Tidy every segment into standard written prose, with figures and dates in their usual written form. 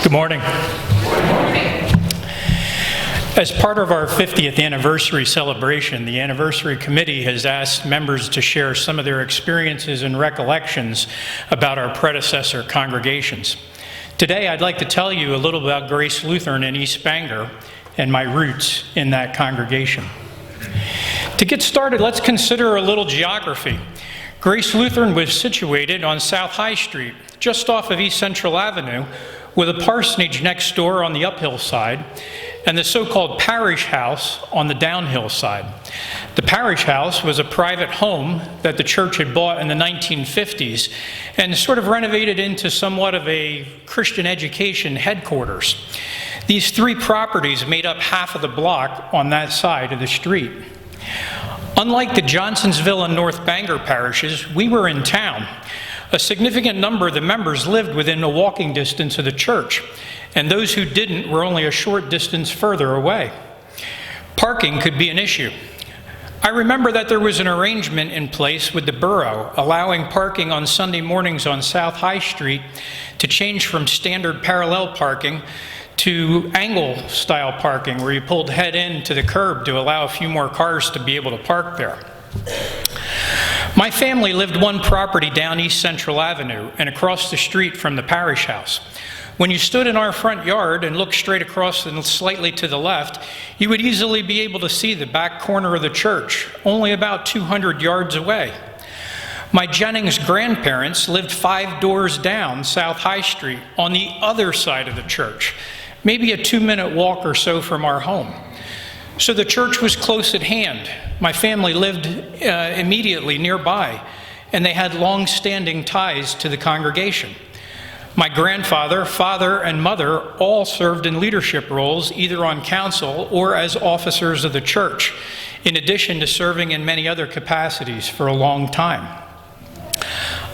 Good morning. As part of our 50th anniversary celebration, the anniversary committee has asked members to share some of their experiences and recollections about our predecessor congregations. Today, I'd like to tell you a little about Grace Lutheran in East Bangor and my roots in that congregation. To get started, let's consider a little geography. Grace Lutheran was situated on South High Street, just off of East Central Avenue, with a parsonage next door on the uphill side, and the so-called parish house on the downhill side. The parish house was a private home that the church had bought in the 1950s and sort of renovated into somewhat of a Christian education headquarters. These three properties made up half of the block on that side of the street. Unlike the Johnsonsville and North Bangor parishes, we were in town. A significant number of the members lived within a walking distance of the church, and those who didn't were only a short distance further away. Parking could be an issue. I remember that there was an arrangement in place with the borough allowing parking on Sunday mornings on South High Street to change from standard parallel parking to angle-style parking, where you pulled head in to the curb to allow a few more cars to be able to park there. My family lived one property down East Central Avenue and across the street from the parish house. When you stood in our front yard and looked straight across and slightly to the left, you would easily be able to see the back corner of the church, only about 200 yards away. My Jennings grandparents lived 5 doors down South High Street on the other side of the church, maybe a 2-minute walk or so from our home. So the church was close at hand. My family lived immediately nearby, and they had long-standing ties to the congregation. My grandfather, father, and mother all served in leadership roles, either on council or as officers of the church, in addition to serving in many other capacities for a long time.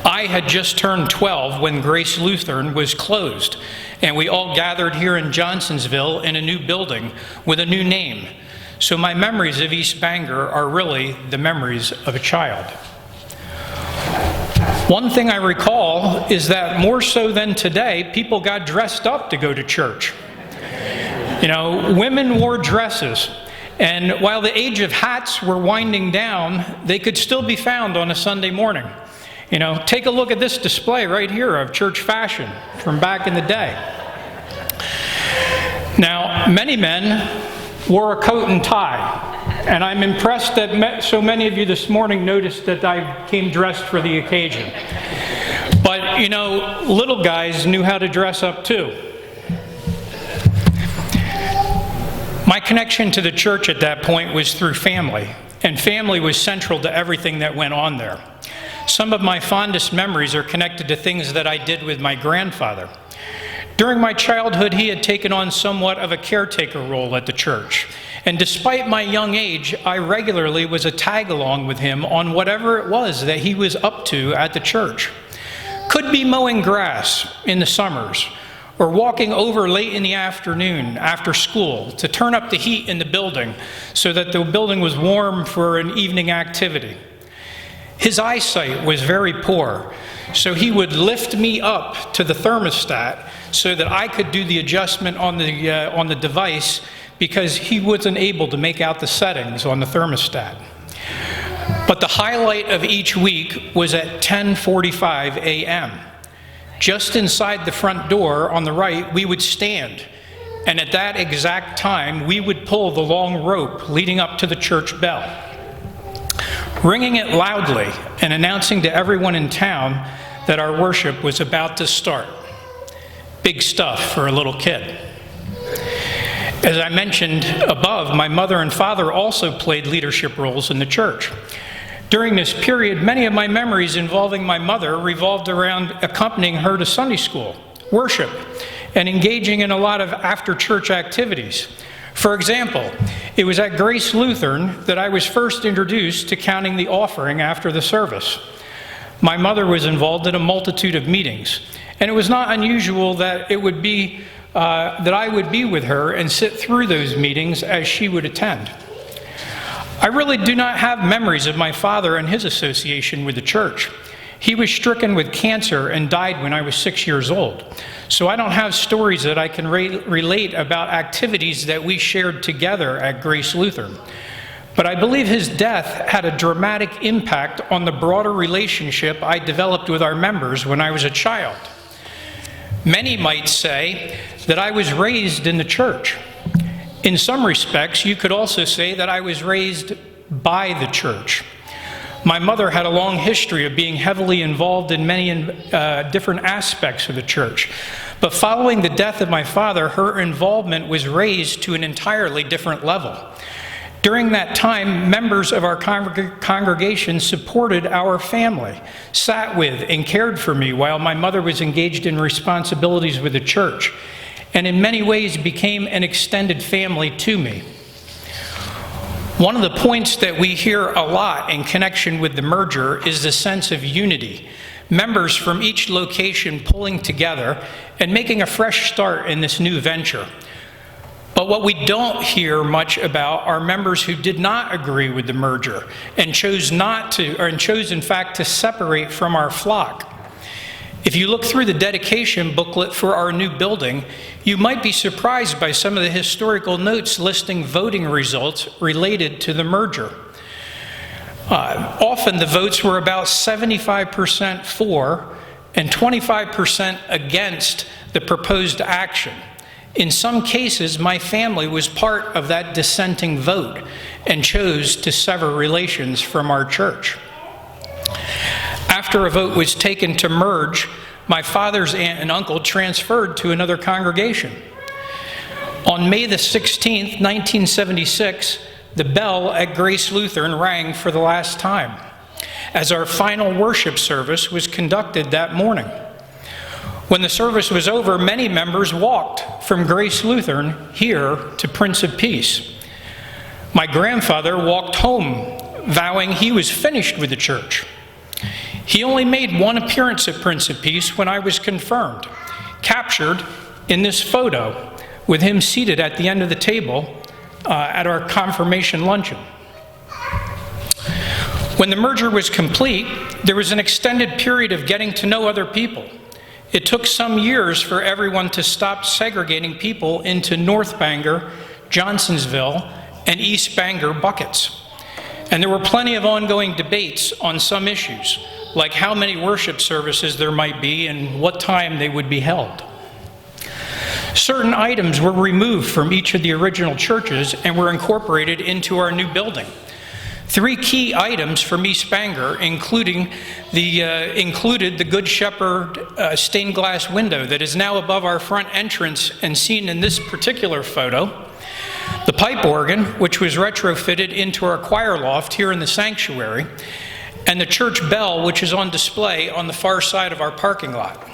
I had just turned 12 when Grace Lutheran was closed, and we all gathered here in Johnsonsville in a new building with a new name. So my memories of East Bangor are really the memories of a child. One thing I recall is that more so than today, people got dressed up to go to church. You know, women wore dresses, and while the age of hats were winding down, they could still be found on a Sunday morning. You know, take a look at this display right here of church fashion from back in the day. Now, many men wore a coat and tie, and I'm impressed that so many of you this morning noticed that I came dressed for the occasion. But, you know, little guys knew how to dress up too. My connection to the church at that point was through family, and family was central to everything that went on there. Some of my fondest memories are connected to things that I did with my grandfather. During my childhood, he had taken on somewhat of a caretaker role at the church. And despite my young age, I regularly was a tag-along with him on whatever it was that he was up to at the church. Could be mowing grass in the summers, or walking over late in the afternoon after school to turn up the heat in the building so that the building was warm for an evening activity. His eyesight was very poor, so he would lift me up to the thermostat so that I could do the adjustment on the device, because he wasn't able to make out the settings on the thermostat. But the highlight of each week was at 10:45 a.m. Just inside the front door on the right, we would stand, and at that exact time, we would pull the long rope leading up to the church bell, ringing it loudly and announcing to everyone in town that our worship was about to start. Big stuff for a little kid. As I mentioned above, my mother and father also played leadership roles in the church. During this period, many of my memories involving my mother revolved around accompanying her to Sunday school, worship, and engaging in a lot of after-church activities. For example, it was at Grace Lutheran that I was first introduced to counting the offering after the service. My mother was involved in a multitude of meetings, and it was not unusual that I would be with her and sit through those meetings as she would attend. I really do not have memories of my father and his association with the church. He was stricken with cancer and died when I was 6 years old. So I don't have stories that I can relate about activities that we shared together at Grace Lutheran. But I believe his death had a dramatic impact on the broader relationship I developed with our members when I was a child. Many might say that I was raised in the church. In some respects, you could also say that I was raised by the church. My mother had a long history of being heavily involved in many different aspects of the church. But following the death of my father, her involvement was raised to an entirely different level. During that time, members of our congregation supported our family, sat with and cared for me while my mother was engaged in responsibilities with the church, and in many ways became an extended family to me. One of the points that we hear a lot in connection with the merger is the sense of unity. Members from each location pulling together and making a fresh start in this new venture. But what we don't hear much about are members who did not agree with the merger and chose in fact to separate from our flock. If you look through the dedication booklet for our new building, you might be surprised by some of the historical notes listing voting results related to the merger. Often the votes were about 75% for and 25% against the proposed action. In some cases, my family was part of that dissenting vote and chose to sever relations from our church. After a vote was taken to merge, my father's aunt and uncle transferred to another congregation. On May the 16th, 1976, the bell at Grace Lutheran rang for the last time, as our final worship service was conducted that morning. When the service was over, many members walked from Grace Lutheran here to Prince of Peace. My grandfather walked home, vowing he was finished with the church. He only made one appearance at Prince of Peace when I was confirmed, captured in this photo with him seated at the end of the table at our confirmation luncheon. When the merger was complete, there was an extended period of getting to know other people. It took some years for everyone to stop segregating people into North Bangor, Johnsonsville, and East Bangor buckets. And there were plenty of ongoing debates on some issues, like how many worship services there might be and what time they would be held. Certain items were removed from each of the original churches and were incorporated into our new building. 3 key items from East Bangor included the Good Shepherd stained glass window that is now above our front entrance and seen in this particular photo, the pipe organ, which was retrofitted into our choir loft here in the sanctuary, and the church bell, which is on display on the far side of our parking lot.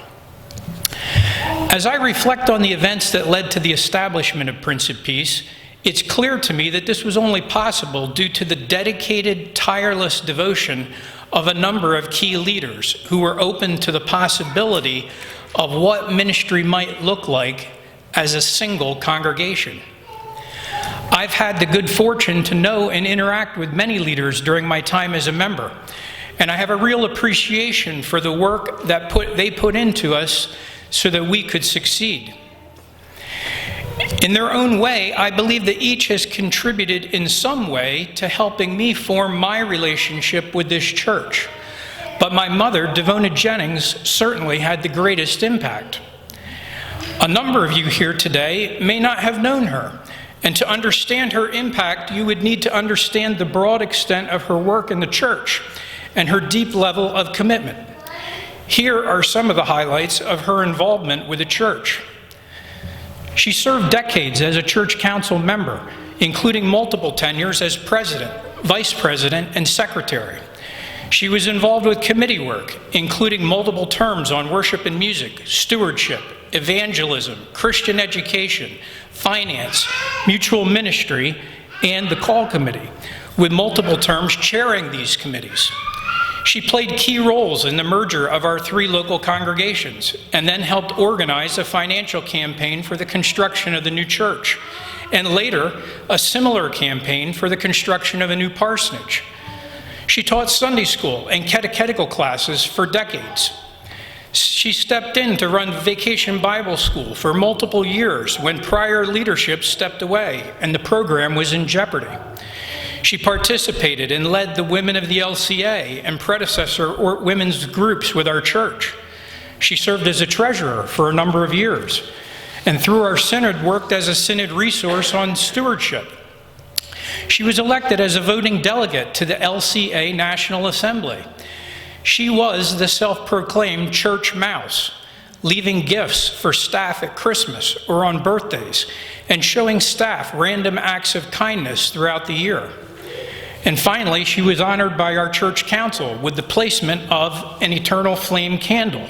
As I reflect on the events that led to the establishment of Prince of Peace, it's clear to me that this was only possible due to the dedicated, tireless devotion of a number of key leaders who were open to the possibility of what ministry might look like as a single congregation. I've had the good fortune to know and interact with many leaders during my time as a member, and I have a real appreciation for the work that they put into us so that we could succeed. In their own way, I believe that each has contributed in some way to helping me form my relationship with this church. But my mother, Jim Jennings, certainly had the greatest impact. A number of you here today may not have known her, and to understand her impact, you would need to understand the broad extent of her work in the church and her deep level of commitment. Here are some of the highlights of her involvement with the church. She served decades as a church council member, including multiple tenures as president, vice president, and secretary. She was involved with committee work, including multiple terms on worship and music, stewardship, evangelism, Christian education, finance, mutual ministry, and the call committee, with multiple terms chairing these committees. She played key roles in the merger of our 3 local congregations and then helped organize a financial campaign for the construction of the new church, and later a similar campaign for the construction of a new parsonage. She taught Sunday school and catechetical classes for decades. She stepped in to run Vacation Bible School for multiple years when prior leadership stepped away and the program was in jeopardy. She participated and led the women of the LCA and predecessor women's groups with our church. She served as a treasurer for a number of years, and through our synod worked as a synod resource on stewardship. She was elected as a voting delegate to the LCA National Assembly. She was the self-proclaimed church mouse, leaving gifts for staff at Christmas or on birthdays, and showing staff random acts of kindness throughout the year. And finally, she was honored by our church council with the placement of an eternal flame candle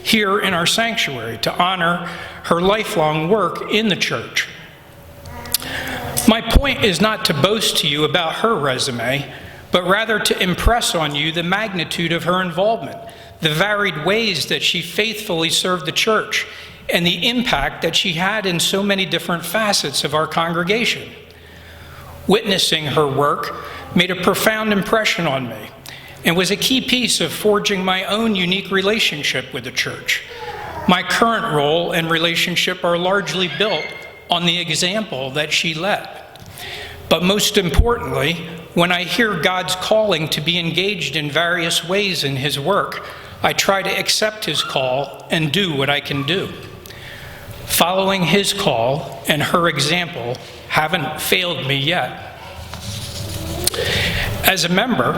here in our sanctuary to honor her lifelong work in the church. My point is not to boast to you about her resume, but rather to impress on you the magnitude of her involvement, the varied ways that she faithfully served the church, and the impact that she had in so many different facets of our congregation. Witnessing her work made a profound impression on me and was a key piece of forging my own unique relationship with the church. My current role and relationship are largely built on the example that she led. But most importantly, when I hear God's calling to be engaged in various ways in His work, I try to accept His call and do what I can do. Following His call and her example haven't failed me yet. As a member,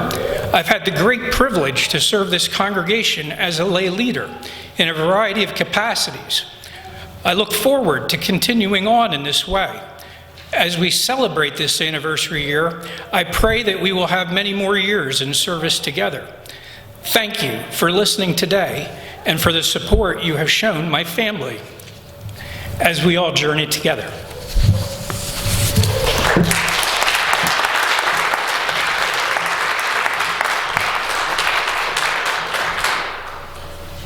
I've had the great privilege to serve this congregation as a lay leader in a variety of capacities. I look forward to continuing on in this way. As we celebrate this anniversary year, I pray that we will have many more years in service together. Thank you for listening today and for the support you have shown my family as we all journey together.